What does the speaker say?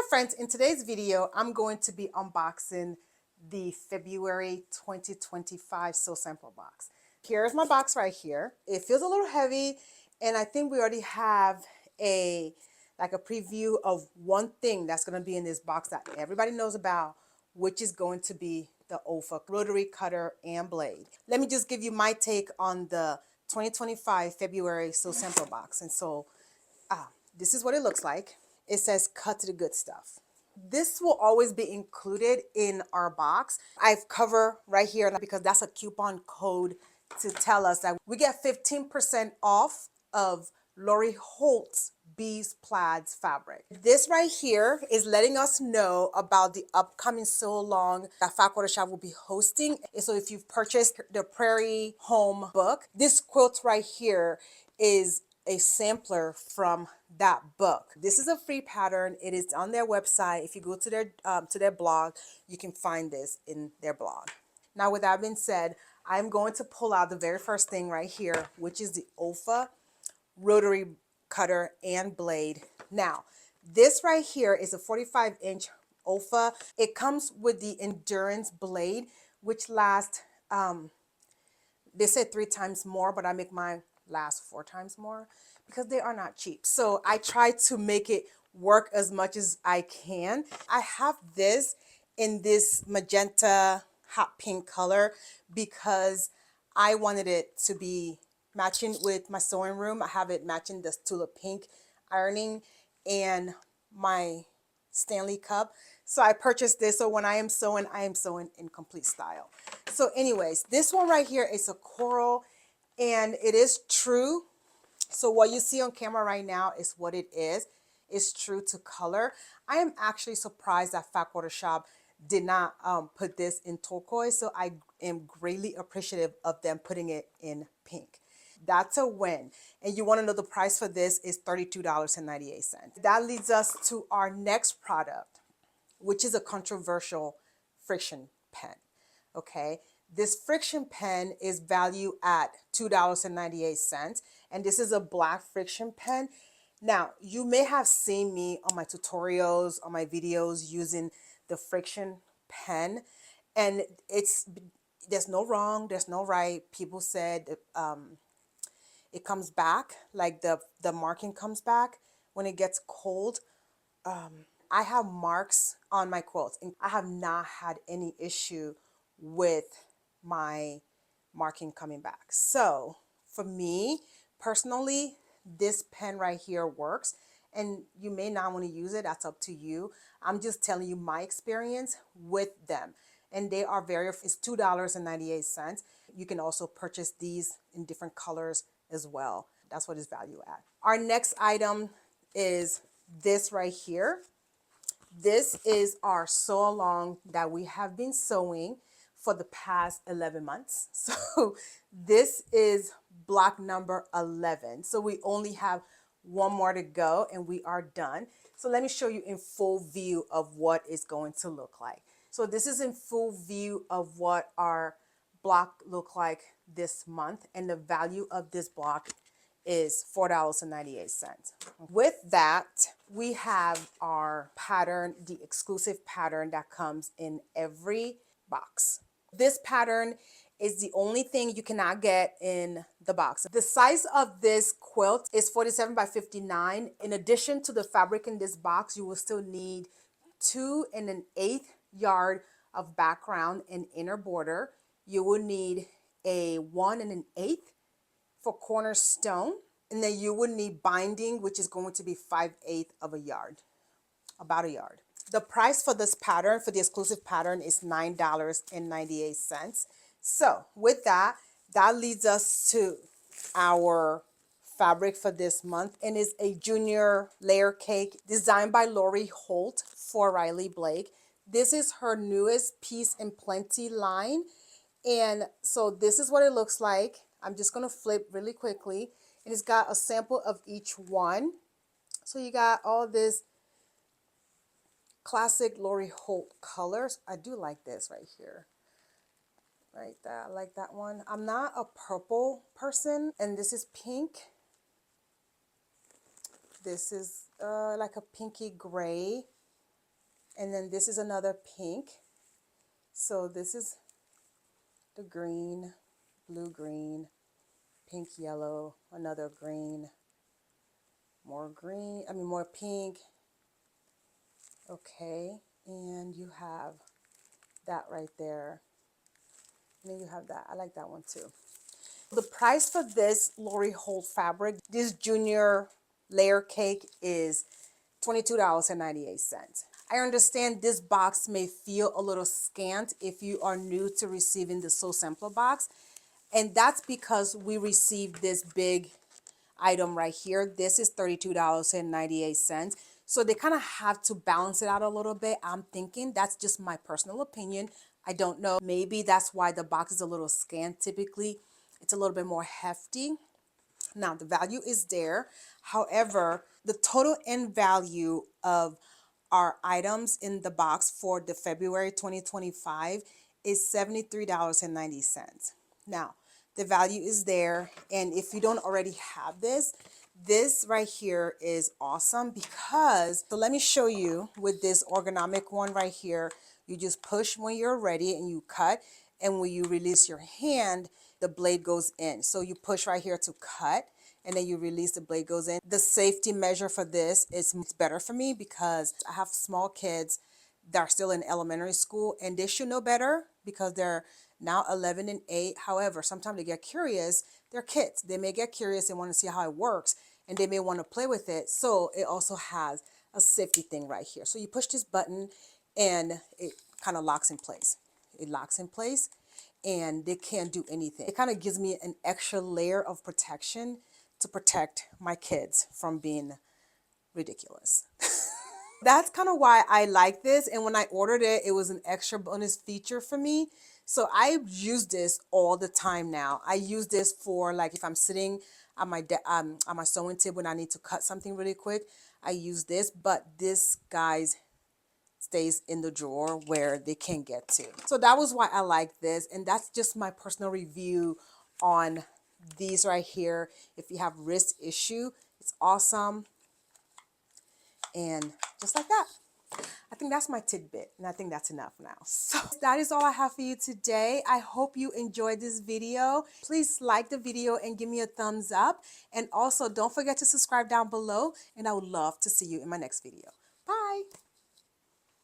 Hi friends, in today's video, I'm going to be unboxing the February 2025 Sew Sample box. Here's my box right here. It feels a little heavy, and I think we already have a preview of one thing that's going to be in this box that everybody knows about, which is going to be the Olfa rotary cutter and blade. Let me just give you my take on the 2025 February Sew Sample box. And so this is what it looks like. It says cut to the good stuff. This will always be included in our box. I've covered right here because that's a coupon code to tell us that we get 15% off of Lori Holt's Bees Plaids fabric. This right here is letting us know about the upcoming sew along that Fat Quarter Shop will be hosting. And so if you've purchased the Prairie Home book, this quilt right here is a sampler from that book. This is a free pattern. It is on their website. If you go to their blog, you can find this in their blog. Now, with that being said, I'm going to pull out the very first thing right here, which is the Olfa rotary cutter and blade. Now, this right here is a 45-inch Olfa. It comes with the endurance blade, which lasts, they said 3 times more, but I make mine last 4 times more because they are not cheap. So I try to make it work as much as I can. I have this in this magenta hot pink color because I wanted it to be matching with my sewing room. I have it matching this Tula pink ironing and my Stanley cup. So I purchased this, so when I am sewing in complete style. So anyways, this one right here is a coral, and it is true. So what you see on camera right now is what it is. It's true to color. I am actually surprised that Fat Quarter Shop did not put this in turquoise, so I am greatly appreciative of them putting it in pink. That's a win. And you want to know the price for this is $32.98. That leads us to our next product, which is a controversial friction pen. Okay, this friction pen is valued at $2.98, and this is a black friction pen. Now, you may have seen me on my tutorials, on my videos using the friction pen, and there's no wrong, there's no right. People said it comes back, like the marking comes back when it gets cold. I have marks on my quilts, and I have not had any issue with my marking coming back. So for me personally, this pen right here works, and you may not want to use it. That's up to you. I'm just telling you my experience with them, and they are it's $2.98. You can also purchase these in different colors as well. That's what it's valued at. Our next item is this right here. This is our sew along that we have been sewing for the past 11 months. So this is block number 11. So we only have one more to go and we are done. So let me show you in full view of what it's going to look like. So this is in full view of what our block look like this month, and the value of this block is $4.98. With that, we have our pattern, the exclusive pattern that comes in every box. This pattern is the only thing you cannot get in the box. The size of this quilt is 47 by 59. In addition to the fabric in this box, you will still need 2 1/8 yard of background and inner border. You will need a 1 1/8 for cornerstone, and then you would need binding, which is going to be 5/8 of a yard, about a yard. The price for this pattern, for the exclusive pattern, is $9.98. So with that, that leads us to our fabric for this month, and is a junior layer cake designed by Lori Holt for Riley Blake. This is her newest Peace and Plenty line. And so this is what it looks like. I'm just going to flip really quickly. And it's got a sample of each one. So you got all this classic Lori Holt colors. I do like this right here. Right there. I like that one. I'm not a purple person. And this is pink. This is like a pinky gray. And then this is another pink. So this is the green, blue, green, pink, yellow, another green, more pink. Okay, and you have that right there. And then you have that. I like that one too. The price for this Lori Holt fabric, this junior layer cake, is $22.98. I understand this box may feel a little scant if you are new to receiving the Sew Simpler box. And that's because we received this big item right here. This is $32.98. So they kind of have to balance it out a little bit. I'm thinking that's just my personal opinion. I don't know. Maybe that's why the box is a little scant. Typically, it's a little bit more hefty. Now, the value is there. However, the total end value of our items in the box for the February 2025 is $73.90. Now, the value is there. And if you don't already have this, this right here is awesome because, so let me show you with this ergonomic one right here. You just push when you're ready and you cut. And when you release your hand, the blade goes in. So you push right here to cut and then you release, the blade goes in. The safety measure for this is better for me because I have small kids that are still in elementary school and they should know better because they're now 11 and 8. However, sometimes they get curious. They're kids. They may get curious and want to see how it works and they may want to play with it. So it also has a safety thing right here. So you push this button and it kind of locks in place. It locks in place and they can't do anything. It kind of gives me an extra layer of protection to protect my kids from being ridiculous. That's kind of why I like this. And when I ordered it, it was an extra bonus feature for me. So I use this all the time now. I use this for, like, if I'm sitting at my sewing table and I need to cut something really quick, I use this. But this, guys, stays in the drawer where they can't get to. So that was why I like this. And that's just my personal review on these right here. If you have wrist issue, it's awesome. And just like that. I think that's my tidbit, and I think that's enough now. So that is all I have for you today. I hope you enjoyed this video. Please like the video and give me a thumbs up. And also don't forget to subscribe down below, and I would love to see you in my next video. Bye.